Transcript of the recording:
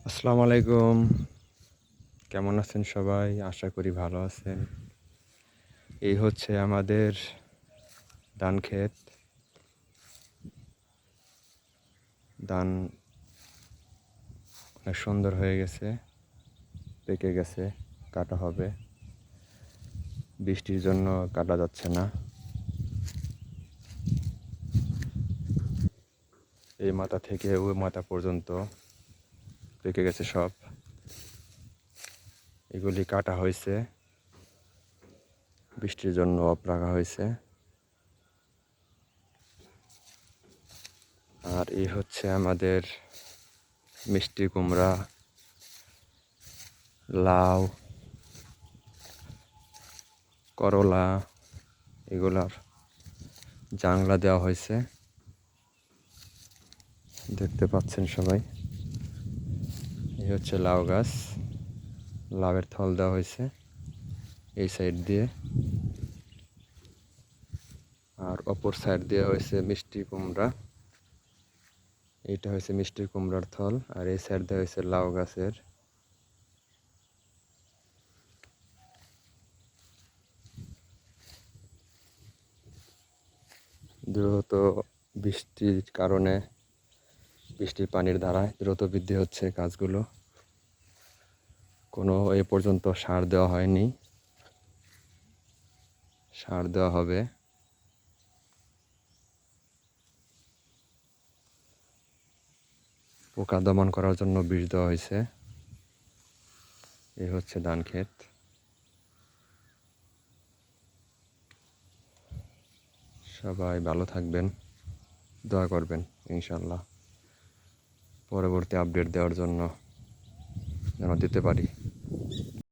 আসসালামু আলাইকুম। কেমন আছেন সবাই? আশা করি ভালো আছেন। এই হচ্ছে আমাদের ধান ক্ষেত। ধান অনেক সুন্দর হয়ে গেছে, পেকে গেছে, কাটা হবে। বৃষ্টির জন্য কাটা যাচ্ছে না। এই মাথা থেকে ওই মাথা পর্যন্ত পেকে গেছে সব। এগুলি কাটা হয়েছে, বৃষ্টির জন্য অফ রাখা হয়েছে। আর এই হচ্ছে আমাদের মিষ্টি কুমড়া, লাউ, করলা, এগুলার জাংলা দেওয়া হয়েছে, দেখতে পাচ্ছেন সবাই। এই হচ্ছে লাউ গাছ, লাউয়ের থল দেওয়া হয়েছে এই সাইড দিয়ে, আর অপর সাইড দেওয়া হয়েছে মিষ্টি কুমড়া। এইটা হয়েছে মিষ্টি কুমড়ার থল, আর এই সাইড দেওয়া হয়েছে লাউ গাছের। দ্রুত বৃষ্টির কারণে, বৃষ্টির পানির ধারায় দ্রুত বৃদ্ধি হচ্ছে গাছগুলো। কোনো এ পর্যন্ত সার দেওয়া হয়নি, সার দেওয়া হবে। পোকা দমন করার জন্য বিষ দেওয়া হয়েছে। এই হচ্ছে ধান ক্ষেত। সবাই ভালো থাকবেন, দোয়া করবেন ইনশাল্লাহ। পরবর্তী আপডেট দেওয়ার জন্য যেন দিতে পারি।